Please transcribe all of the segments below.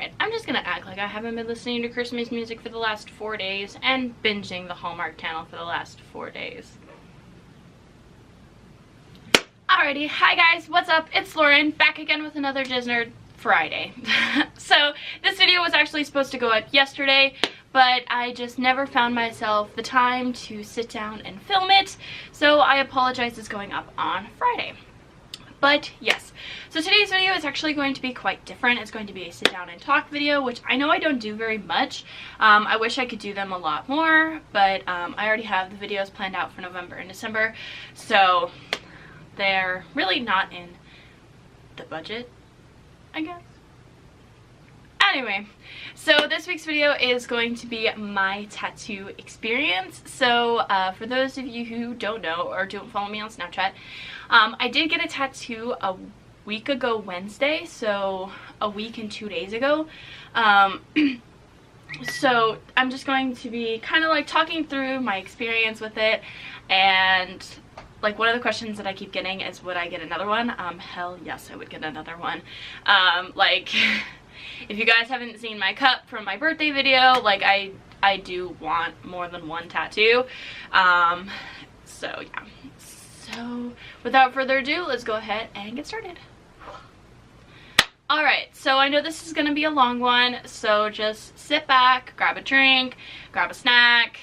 Alright, I'm just gonna act like I haven't been listening to Christmas music for the last 4 days and binging the Hallmark Channel for the last 4 days. Alrighty, hi guys, what's up? It's Lauren, back again with another Disnerd Friday. So, this video was actually supposed to go up yesterday, but I just never found myself the time to sit down and film it, so I apologize it's going up on Friday. But yes, so today's video is actually going to be quite different. It's going to be a sit down and talk video, which I know I don't do very much. I wish I could do them a lot more, but I already have the videos planned out for November and December, so they're really not in the budget, I guess. Anyway, so this week's video is going to be my tattoo experience. So for those of you who don't know or don't follow me on Snapchat, I did get a tattoo a week ago Wednesday, so a week and 2 days ago. So I'm just going to be kind of like talking through my experience with it, and like one of the questions that I keep getting is, would I get another one? Hell yes, I would get another one. Like if you guys haven't seen my cup from my birthday video, like I do want more than one tattoo. So yeah. So without further ado, let's go ahead and get started. Alright, so I know this is going to be a long one, so just sit back, grab a drink, grab a snack.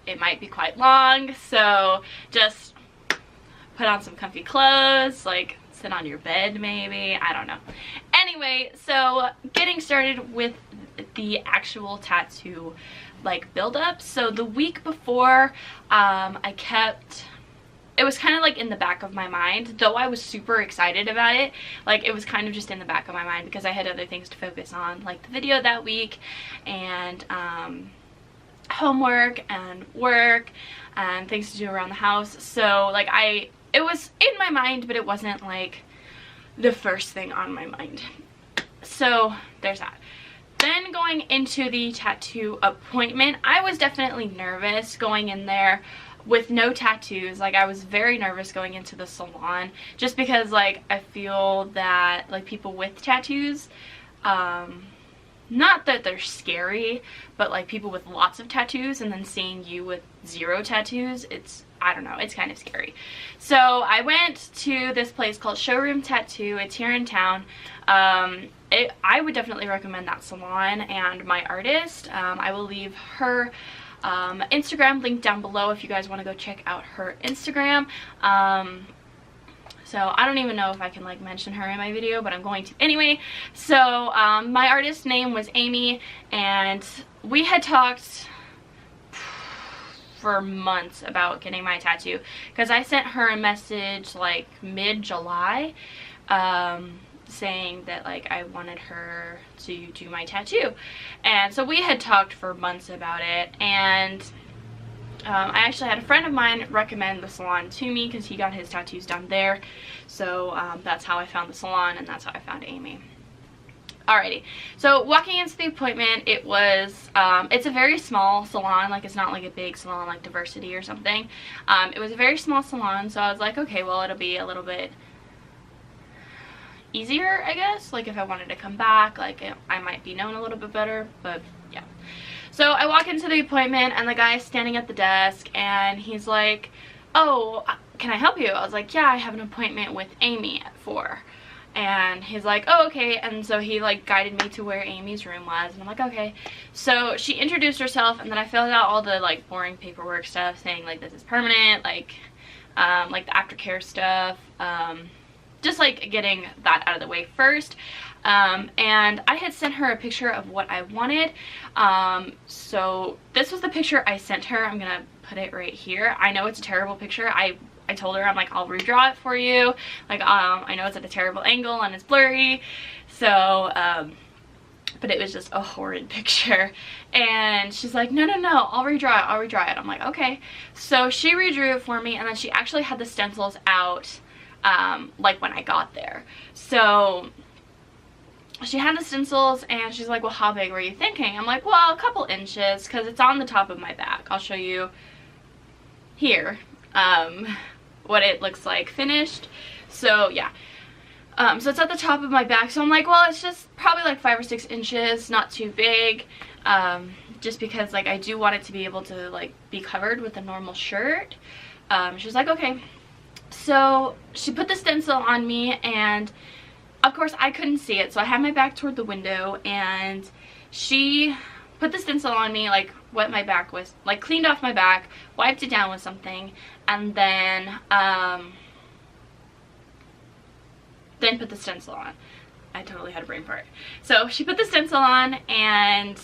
It might be quite long, so just put on some comfy clothes, like sit on your bed maybe, I don't know. Anyway, so getting started with the actual tattoo like build up. So the week before, it was kind of like in the back of my mind, though I was super excited about it. Like it was kind of just in the back of my mind because I had other things to focus on, like the video that week and homework and work and things to do around the house. So like it was in my mind, but it wasn't like the first thing on my mind. So there's that. Then going into the tattoo appointment, I was definitely nervous going in there with no tattoos. Like I was very nervous going into the salon just because like I feel that like people with tattoos, not that they're scary, but like people with lots of tattoos and then seeing you with 0 tattoos, I don't know, it's kind of scary. So I went to this place called Showroom Tattoo. It's here in town. I would definitely recommend that salon and my artist. I will leave her Instagram link down below if you guys want to go check out her Instagram. So I don't even know if I can like mention her in my video, but I'm going to anyway. So my artist's name was Amy, and we had talked for months about getting my tattoo because I sent her a message like mid-July saying that like I wanted her to do my tattoo, and so we had talked for months about it. And I actually had a friend of mine recommend the salon to me because he got his tattoos done there. So that's how I found the salon, and that's how I found Amy. Alrighty, so walking into the appointment, it was, it's a very small salon. Like it's not like a big salon like Diversity or something. It was a very small salon, so I was like, okay, well it'll be a little bit easier, I guess. Like if I wanted to come back, like I might be known a little bit better, but yeah. So I walk into the appointment and the guy's standing at the desk and he's like, oh, can I help you? I was like, yeah, I have an appointment with Amy at 4. And he's like, oh, okay. And so he like guided me to where Amy's room was, and I'm like, okay. So she introduced herself, and then I filled out all the like boring paperwork stuff saying like this is permanent, like the aftercare stuff, just like getting that out of the way first. And I had sent her a picture of what I wanted. So this was the picture I sent her. I'm gonna put it right here. I know it's a terrible picture. I told her, I'm like, I'll redraw it for you. Like, I know it's at a terrible angle and it's blurry. So, but it was just a horrid picture. And she's like, no, I'll redraw it. I'm like, okay. So she redrew it for me, and then she actually had the stencils out, like when I got there. So she had the stencils, and she's like, well, how big were you thinking? I'm like, well, a couple inches, because it's on the top of my back. I'll show you here what it looks like finished. So yeah, So it's at the top of my back. So I'm like, well, it's just probably like 5 or 6 inches, not too big. Just because like I do want it to be able to like be covered with a normal shirt. She was like, okay. So she put the stencil on me, and of course I couldn't see it, so I had my back toward the window, and she put the stencil on me, like wet my back with, like cleaned off my back, wiped it down with something, and then put the stencil on. I totally had a brain fart. So she put the stencil on, and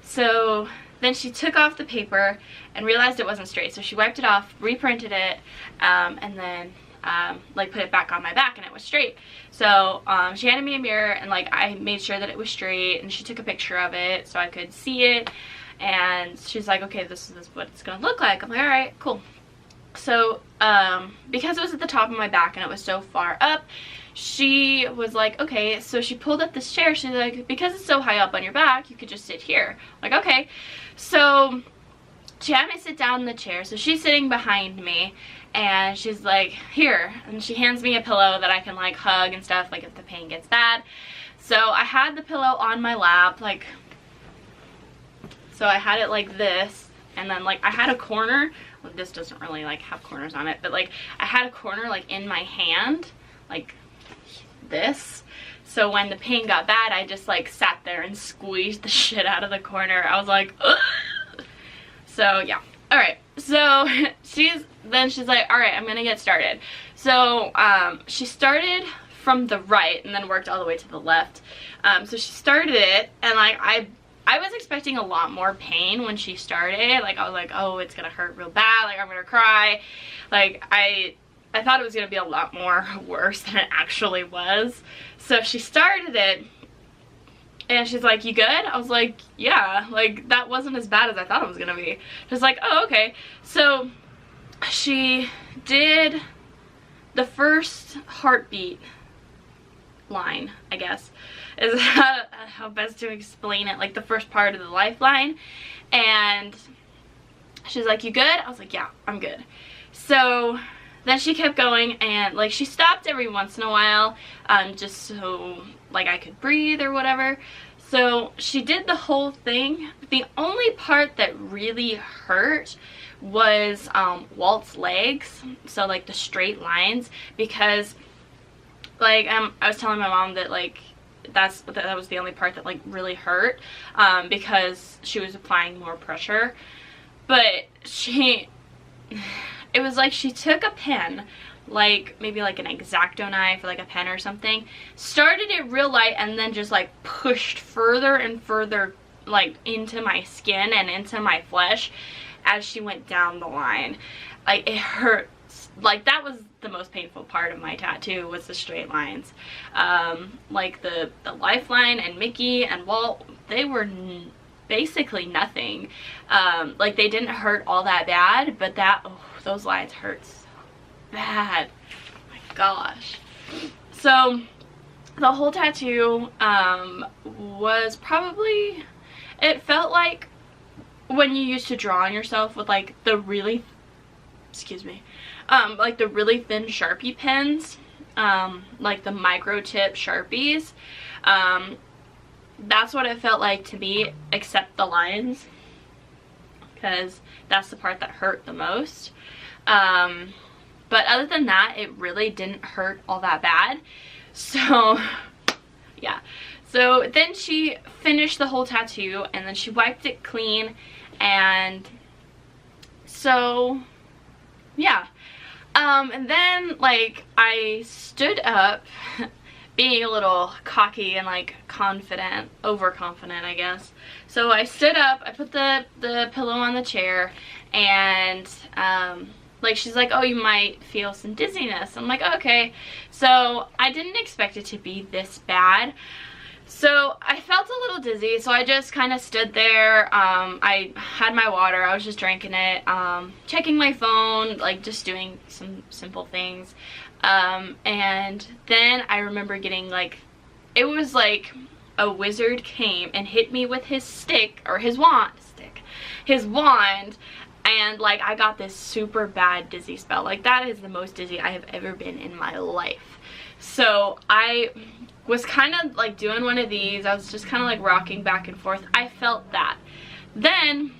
so then she took off the paper and realized it wasn't straight. So she wiped it off, reprinted it, and then like put it back on my back, and it was straight. So she handed me a mirror, and like I made sure that it was straight, and she took a picture of it so I could see it. And she's like, okay, this is what it's gonna look like. I'm like, all right, cool. So because it was at the top of my back and it was so far up, she was like, okay. So she pulled up this chair. She's like, because it's so high up on your back, you could just sit here. I'm like, okay. So she had me sit down in the chair. So she's sitting behind me, and she's like, here, and she hands me a pillow that I can like hug and stuff, like if the pain gets bad. So I had the pillow on my lap, like, so I had it like this, and then like I had a corner, well, this doesn't really like have corners on it, but like I had a corner like in my hand, like this. So when the pain got bad, I just like sat there and squeezed the shit out of the corner. I was like, ugh. So yeah. All right. So she's like, all right, I'm gonna get started. So she started from the right and then worked all the way to the left. So she started it, and like I was expecting a lot more pain when she started. Like I was like, oh, it's gonna hurt real bad, like I'm gonna cry. Like I thought it was gonna be a lot more worse than it actually was. So she started it, and she's like, you good? I was like, yeah, like that wasn't as bad as I thought it was gonna be. She's like, oh, okay. So she did the first heartbeat line, I guess, is how best to explain it, like the first part of the lifeline. And she's like, you good? I was like, yeah, I'm good. So then she kept going, and like she stopped every once in a while, just so like I could breathe or whatever. So she did the whole thing. The only part that really hurt was Walt's legs, so like the straight lines, because like I was telling my mom that like that was the only part that like really hurt, because she was applying more pressure. But it was like she took a pen, like maybe like an X-Acto knife or like a pen or something, started it real light, and then just like pushed further and further like into my skin and into my flesh as she went down the line. Like it hurt. Like that was the most painful part of my tattoo, was the straight lines. Like the lifeline and Mickey and Walt, they were basically nothing. Like they didn't hurt all that bad, but those lines hurt so bad. Oh my gosh. So the whole tattoo was probably, it felt like when you used to draw on yourself with like the really, like the really thin Sharpie pens, like the micro tip Sharpies. That's what it felt like to me, except the lines, because that's the part that hurt the most. But other than that, it really didn't hurt all that bad. So yeah. So then she finished the whole tattoo, and then she wiped it clean, and so yeah. And then like I stood up being a little cocky and like confident, overconfident, I guess. So I stood up, I put the pillow on the chair, and like she's like, oh, you might feel some dizziness. I'm like, okay. So I didn't expect it to be this bad. So I felt a little dizzy, so I just kind of stood there. I had my water, I was just drinking it, checking my phone, like just doing some simple things. And then I remember getting like, it was like a wizard came and hit me with his stick, or his wand, and like I got this super bad dizzy spell. Like that is the most dizzy I have ever been in my life. So I was kind of like doing one of these. I was just kind of like rocking back and forth. I felt that. Then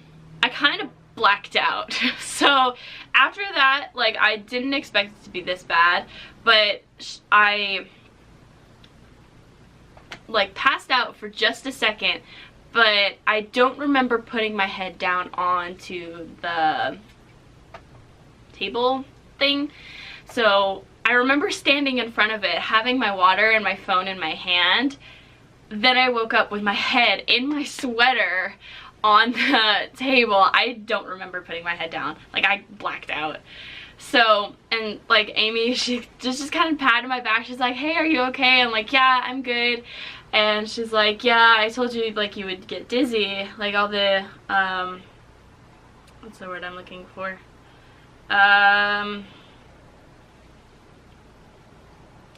I kind of blacked out. So after that, like, I didn't expect it to be this bad, but I like passed out for just a second, but I don't remember putting my head down onto the table thing. So I remember standing in front of it, having my water and my phone in my hand. Then I woke up with my head in my sweater on the table. I don't remember putting my head down. Like, I blacked out. So, and like Amy, she just kind of patted my back. She's like, hey, are you okay? I'm like, yeah, I'm good. And she's like, yeah, I told you like you would get dizzy. Like all the, what's the word I'm looking for?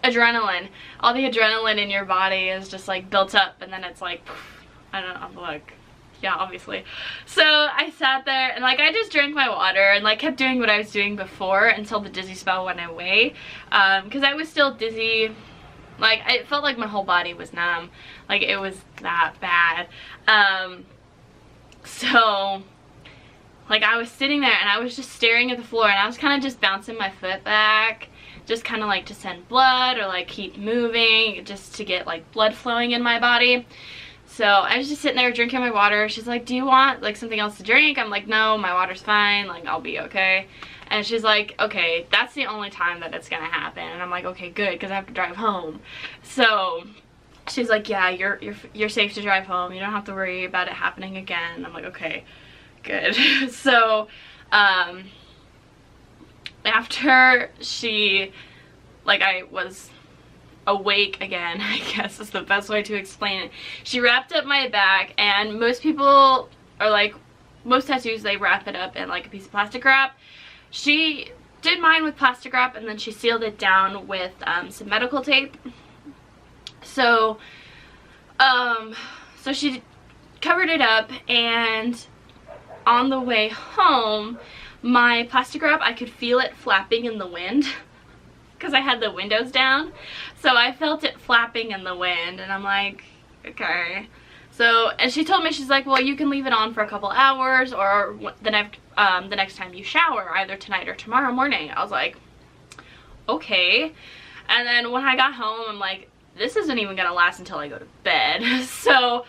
Adrenaline. All the adrenaline in your body is just like built up, and then it's like, I don't know, like, yeah, obviously. So I sat there and like I just drank my water and like kept doing what I was doing before until the dizzy spell went away, because I was still dizzy. Like, it felt like my whole body was numb. Like, it was that bad. So like I was sitting there and I was just staring at the floor, and I was kind of just bouncing my foot back, just kind of like to send blood or like keep moving, just to get like blood flowing in my body. So I was just sitting there drinking my water. She's like, do you want like something else to drink? I'm like, no, my water's fine, like I'll be okay. And she's like, okay, that's the only time that it's gonna happen. And I'm like, okay, good, because I have to drive home. So she's like, yeah, you're safe to drive home, you don't have to worry about it happening again. I'm like, okay, good. So after she, like, I was awake again, I guess is the best way to explain it, she wrapped up my back. And most people are like, most tattoos, they wrap it up in like a piece of plastic wrap. She did mine with plastic wrap, and then she sealed it down with some medical tape. So so she covered it up, and on the way home, my plastic wrap, I could feel it flapping in the wind because I had the windows down. So I felt it flapping in the wind, and I'm like, okay. So, and she told me, she's like, well, you can leave it on for a couple hours, or the next time you shower, either tonight or tomorrow morning. I was like, okay. And then when I got home, I'm like, this isn't even gonna last until I go to bed. So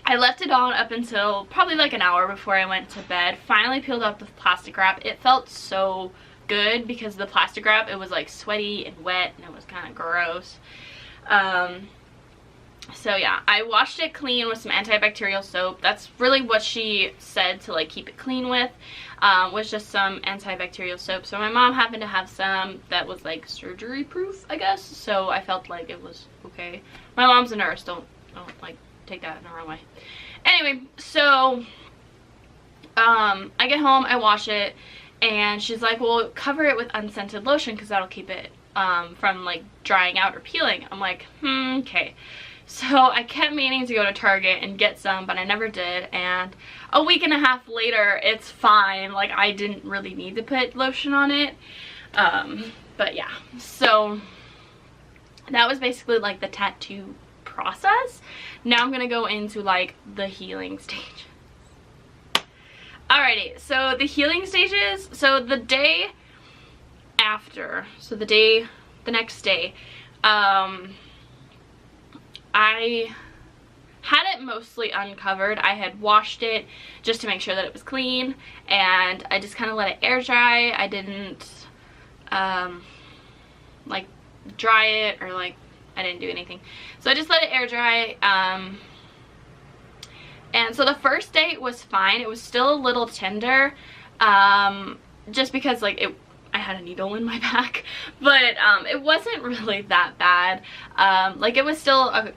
I left it on up until probably like an hour before I went to bed. Finally peeled off the plastic wrap. It felt so good because the plastic wrap, it was like sweaty and wet, and it was kind of gross. So yeah, I washed it clean with some antibacterial soap. That's really what she said to like keep it clean with, was just some antibacterial soap. So my mom happened to have some that was like surgery proof, I guess. So I felt like it was okay. My mom's a nurse, don't like take that in the wrong way. Anyway, so I get home, I wash it, and she's like, well, cover it with unscented lotion because that'll keep it from like drying out or peeling. I'm like, okay. So I kept meaning to go to Target and get some, but I never did. And a week and a half later, it's fine. Like, I didn't really need to put lotion on it. But yeah, so that was basically like the tattoo process. Now I'm gonna go into like the healing stages. Alrighty, so the healing stages, so the day after, so the next day, I had it mostly uncovered. I had washed it just to make sure that it was clean, and I just kind of let it air dry. I didn't like dry it, or like I didn't do anything. So I just let it air dry. And so the first day was fine. It was still a little tender, just because like I had a needle in my back, but it wasn't really that bad. Like, it was still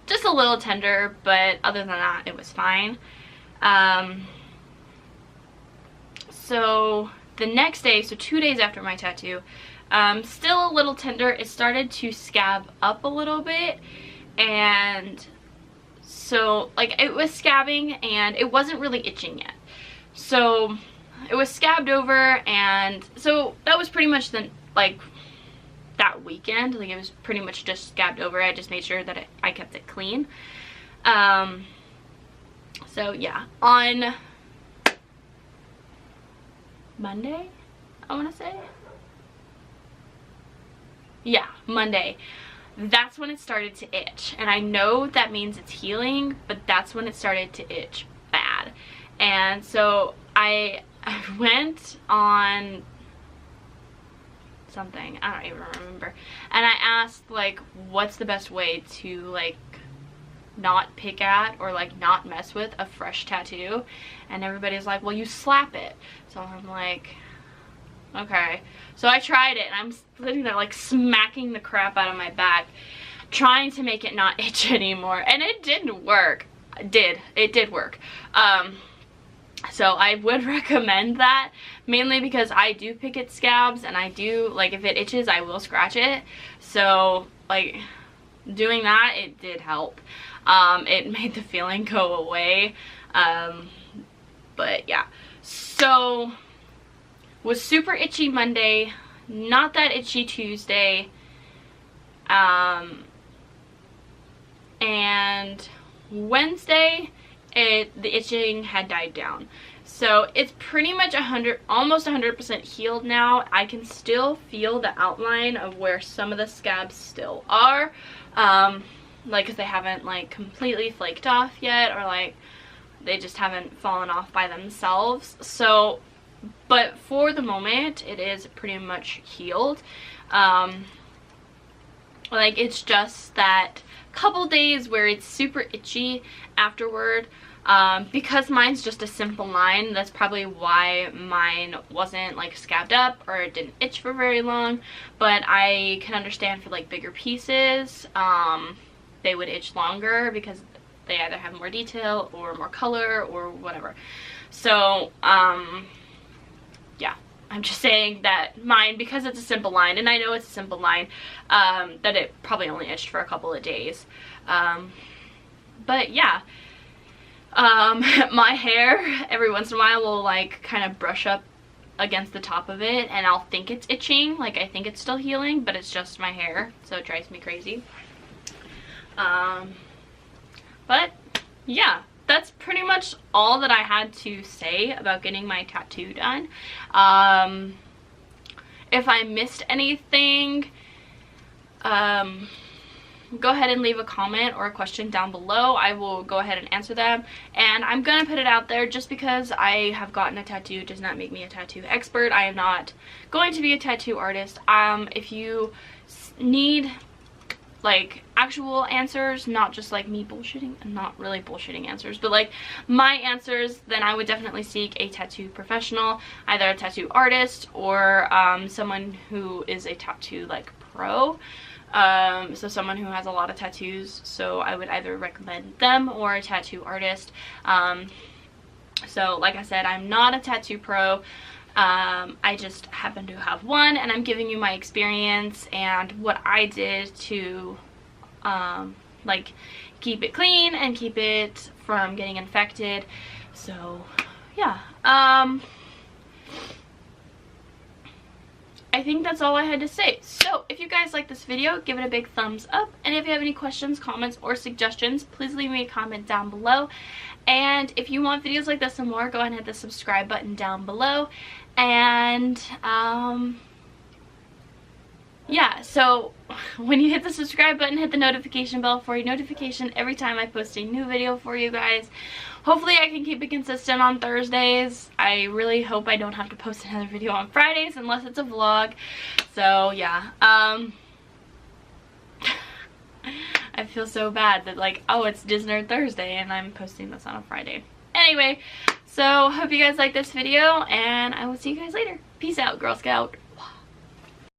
just a little tender, but other than that, it was fine. So the next day, so 2 days after my tattoo, still a little tender. It started to scab up a little bit, and so like it was scabbing and it wasn't really itching yet. So it was scabbed over, and so that was pretty much the that weekend. Like, it was pretty much just scabbed over. I just made sure that I kept it clean. So yeah, on Monday, I want to say, yeah, Monday, that's when it started to itch. And I know that means it's healing, but that's when it started to itch bad. And so I went on something, I don't even remember, and I asked, like, what's the best way to, like, not pick at or, like, not mess with a fresh tattoo? And everybody's like, well, you slap it. So I'm like, okay. So I tried it, and I'm sitting there, like, smacking the crap out of my back, trying to make it not itch anymore, and it didn't work. It did work. So I would recommend that, mainly because I do pick at scabs, and I do, like, if it itches, I will scratch it. So, like, doing that, it did help. It made the feeling go away. But yeah, so was super itchy Monday, not that itchy Tuesday, and Wednesday the itching had died down. So it's pretty much almost 100% healed now. I can still feel the outline of where some of the scabs still are, like, because they haven't, like, completely flaked off yet, or, like, they just haven't fallen off by themselves. So, but for the moment, it is pretty much healed. Like, it's just that couple days where it's super itchy afterward. Because mine's just a simple line, that's probably why mine wasn't, like, scabbed up or it didn't itch for very long. But I can understand for, like, bigger pieces, they would itch longer because they either have more detail or more color or whatever. So yeah, I'm just saying that mine, because it's a simple line, and I know it's a simple line, that it probably only itched for a couple of days. But yeah, my hair every once in a while will, like, kind of brush up against the top of it, and I'll think it's itching, like, I think it's still healing, but it's just my hair, so it drives me crazy. But yeah, that's pretty much all that I had to say about getting my tattoo done. If I missed anything, go ahead and leave a comment or a question down below. I will go ahead and answer them, and I'm gonna put it out there. Just because I have gotten a tattoo does not make me a tattoo expert. I am not going to be a tattoo artist. If you need, like, actual answers, not just, like, me bullshitting, and not really bullshitting answers, but, like, my answers, then I would definitely seek a tattoo professional, either a tattoo artist or someone who is a tattoo, like, pro. So someone who has a lot of tattoos. So I would either recommend them or a tattoo artist. So like I said, I'm not a tattoo pro. I just happen to have one, and I'm giving you my experience and what I did to like, keep it clean and keep it from getting infected. So yeah, I think that's all I had to say. So if you guys like this video, give it a big thumbs up, and if you have any questions, comments, or suggestions, please leave me a comment down below. And if you want videos like this and more, go ahead and hit the subscribe button down below. And yeah, so when you hit the subscribe button, hit the notification bell for a notification every time I post a new video for you guys. Hopefully I can keep it consistent on Thursdays. I really hope I don't have to post another video on Fridays unless it's a vlog. So yeah, I feel so bad that, like, oh, it's Disney Thursday and I'm posting this on a Friday. Anyway, so hope you guys like this video, and I will see you guys later. Peace out, Girl Scout.